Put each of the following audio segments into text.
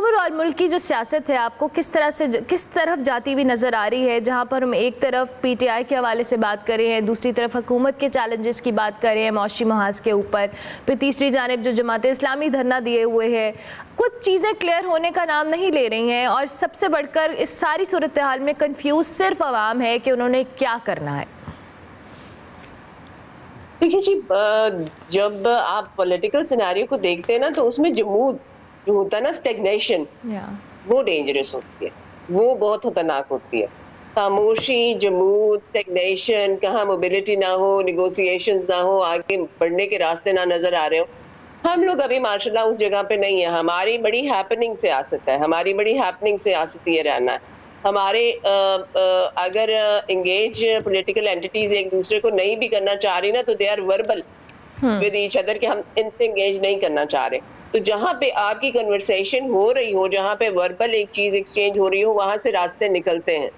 Overall मुल्क की जो सियासत है आपको किस तरफ जाती हुई नज़र आ रही है, जहाँ पर हम एक तरफ पीटीआई के हवाले से बात कर रहे हैं, दूसरी तरफ हुकूमत के चैलेंजेस की बात कर रहे हैं मौशी महाज के ऊपर, फिर तीसरी जानिब जो जमात इस्लामी धरना दिए हुए है, कुछ चीज़ें क्लियर होने का नाम नहीं ले रही हैं और सबसे बढ़कर इस सारी सूरत हाल में कन्फ्यूज सिर्फ आवाम है कि उन्होंने क्या करना है। देखिए जी, जब आप पॉलिटिकल सिनेरियो को देखते हैं ना तो उसमें जमूद जो होता है ना, स्टेग्नेशन, वो डेंजरस होती है, वो बहुत खतरनाक होती है। खामोशी, जमूद, स्टेग्नेशन, कहाँ मोबिलिटी ना हो, निगोशिएशंस ना हो, आगे बढ़ने के रास्ते ना नजर आ रहे हो। हम लोग अभी माशाल्लाह उस जगह पे नहीं है। हमारी बड़ी हैपनिंग सियासत है, हमारी बड़ी हैपनिंग सियासत ये रहना है। हमारे अगर एंगेज पॉलिटिकल एंटिटीज एक दूसरे को नहीं भी करना चाह रही ना, तो they are verbal with each other कि हम इनसे एंगेज नहीं करना चाह रहे। तो जहाँ पे आपकी कन्वर्सेशन हो रही हो, जहाँ पे वर्बल एक चीज एक्सचेंज हो रही हो, वहां से रास्ते निकलते हैं।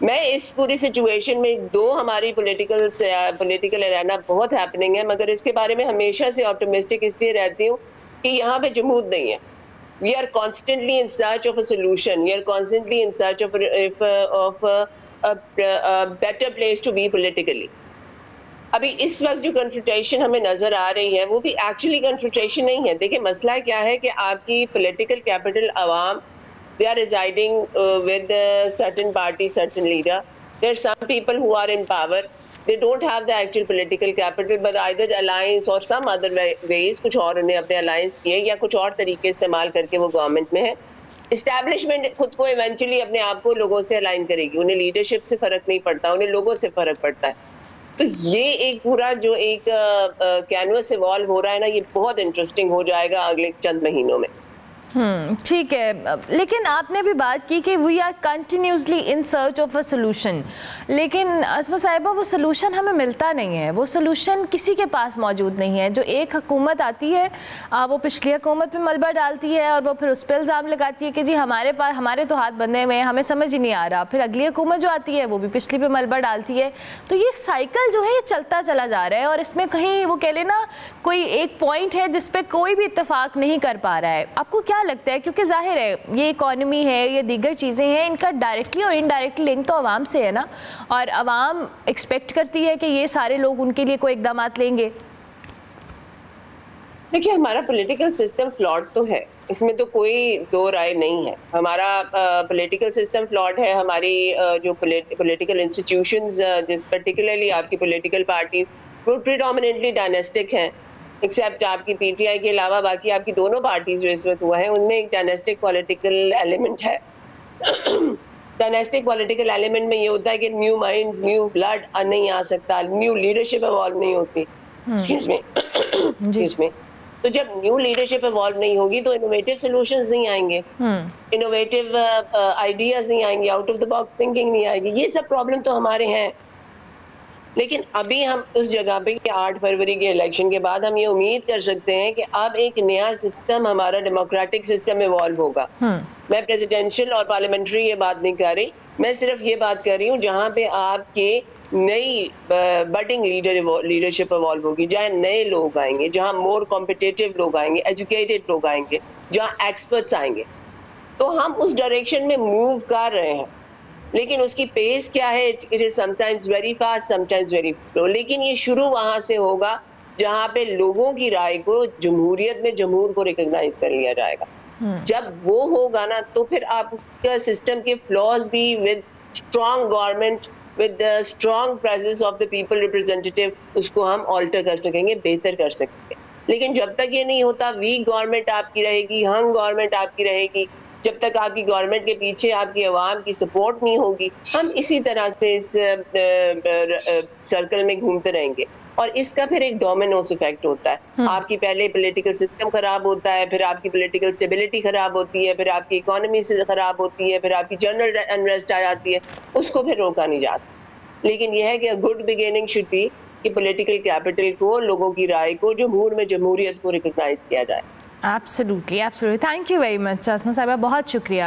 मैं इस पूरी सिचुएशन में हमारी पॉलिटिकल एरेना बहुत हैपनिंग है, मगर इसके बारे में हमेशा से ऑप्टिमिस्टिक इसलिए रहती हूँ कि यहाँ पे जमूद नहीं है। We are constantly in search of a solution. We are constantly in search of a better place to be politically. अभी इस वक्त जो कन्फ्रंटेशन हमें नजर आ रही है वो भी एक्चुअली कन्फ्रंटेशन नहीं है। देखिए, मसला क्या है कि आपकी political capital Awam, they are residing with certain party, certain leader. There are some people who are in power. They don't have the actual political capital, but either alliance or some other ways, कुछ और उन्हें अपने alliance किए या कुछ और तरीके इस्तेमाल करके वो गवर्नमेंट में है। इस्टेब्लिशमेंट खुद को इवेंचुअली अपने आप को लोगों से अलाइन करेगी, उन्हें लीडरशिप से फर्क नहीं पड़ता, उन्हें लोगों से फर्क पड़ता है। तो ये एक पूरा जो एक कैनवस इवॉल्व हो रहा है ना, ये बहुत इंटरेस्टिंग हो जाएगा अगले चंद महीनों में। ठीक है, लेकिन आपने भी बात की कि we are continuously in search of a solution, लेकिन अस्मा साहिबा वो सोल्यूशन हमें मिलता नहीं है, वो सोल्यूशन किसी के पास मौजूद नहीं है। जो एक हुकूमत आती है वो पिछली हुकूमत पे मलबा डालती है और वो फिर उस पर इल्ज़ाम लगाती है कि जी हमारे तो हाथ बंधे हुए हैं, हमें समझ ही नहीं आ रहा। फिर अगली हुकूमत जो आती है वो भी पिछली पे मलबा डालती है। तो ये साइकिल जो है ये चलता चला जा रहा है और इसमें कहीं वो कह लेना कोई एक पॉइंट है जिस पे कोई भी इत्तेफाक नहीं कर पा रहा है। आपको क्या लगता है, क्योंकि जाहिर है ये इकॉनमी है, ये दीगर चीज़ें हैं, इनका डायरेक्टली और इनडायरेक्टली लिंक तो आवाम से है ना, और आवाम एक्सपेक्ट करती है कि ये सारे लोग उनके लिए कोई इकदामात लेंगे। देखिए, हमारा पॉलिटिकल सिस्टम फ्लॉड तो है, इसमें तो कोई दो राय नहीं है। हमारा पॉलिटिकल सिस्टम फ्लॉड है। हमारी जो पॉलिटिकल इंस्टीट्यूशंस, जिस पर्टिकुलरली आपकी पॉलिटिकल पार्टीज, वो प्रीडोमिनेंटली डायनेस्टिक हैं। एक्सेप्ट आपकी पीटीआई के अलावा बाकी आपकी दोनों पार्टीज जो इस वक्त हुआ है उनमें एक डायनेस्टिक पॉलिटिकल एलिमेंट है। डायनेस्टिक पॉलिटिकल एलिमेंट में ये होता है कि न्यू माइंड्स, न्यू ब्लड नहीं आ सकता, न्यू लीडरशिप इवॉल्व नहीं होती इसमें। तो जब न्यू लीडरशिप इवॉल्व नहीं होगी तो इनोवेटिव सॉल्यूशंस नहीं आएंगे, इनोवेटिव आइडियाज नहीं आएंगे, out of the box thinking नहीं आएगी। ये सब प्रॉब्लम तो हमारे हैं। लेकिन अभी हम उस जगह पे कि 8 फरवरी के इलेक्शन के बाद हम ये उम्मीद कर सकते हैं कि अब एक नया सिस्टम, हमारा डेमोक्रेटिक सिस्टम इवॉल्व होगा। मैं प्रेसिडेंशियल और पार्लियामेंट्री ये बात नहीं कर रही, मैं सिर्फ ये बात कर रही हूँ जहाँ पे आपके नई बडिंग लीडरशिप इवॉल्व होगी, जहाँ नए लोग आएंगे, जहाँ मोर कॉम्पिटिटिव लोग आएंगे, एजुकेटेड लोग आएंगे, जहाँ एक्सपर्ट्स आएंगे। तो हम उस डायरेक्शन में मूव कर रहे हैं, लेकिन उसकी पेस क्या है? It is sometimes very fast, sometimes very slow. लेकिन ये शुरू वहां से होगा जहां पे लोगों की राय को जमहूरियत में जमहूर को रिकॉग्नाइज कर लिया जाएगा। जब वो होगा ना तो फिर आपका सिस्टम के फ्लॉज भी with strong government, with the strong presence of the people representative, उसको हम ऑल्टर कर सकेंगे, बेहतर कर सकेंगे। लेकिन जब तक ये नहीं होता, वीक गवर्नमेंट आपकी रहेगी, हंग गवर्नमेंट आपकी रहेगी, जब तक आपकी गवर्नमेंट के पीछे आपकी आवाम की सपोर्ट नहीं होगी, हम इसी तरह से इस सर्कल में घूमते रहेंगे। और इसका फिर एक डोमिनोस इफेक्ट होता है। आपकी पहले पॉलिटिकल सिस्टम खराब होता है, फिर आपकी पॉलिटिकल स्टेबिलिटी खराब होती है, फिर आपकी इकोनॉमी से खराब होती है, फिर आपकी जनरल अनरेस्ट आ जाती है, उसको फिर रोका नहीं जाता। लेकिन यह है कि गुड बिगिनिंग शुड बी कि पॉलिटिकल कैपिटल को, लोगों की राय को, जमहूर में जमहूरियत को रिकॉग्नाइज किया जाए। Absolutely, absolutely. Thank you very much Asma साहिबा, बहुत शुक्रिया।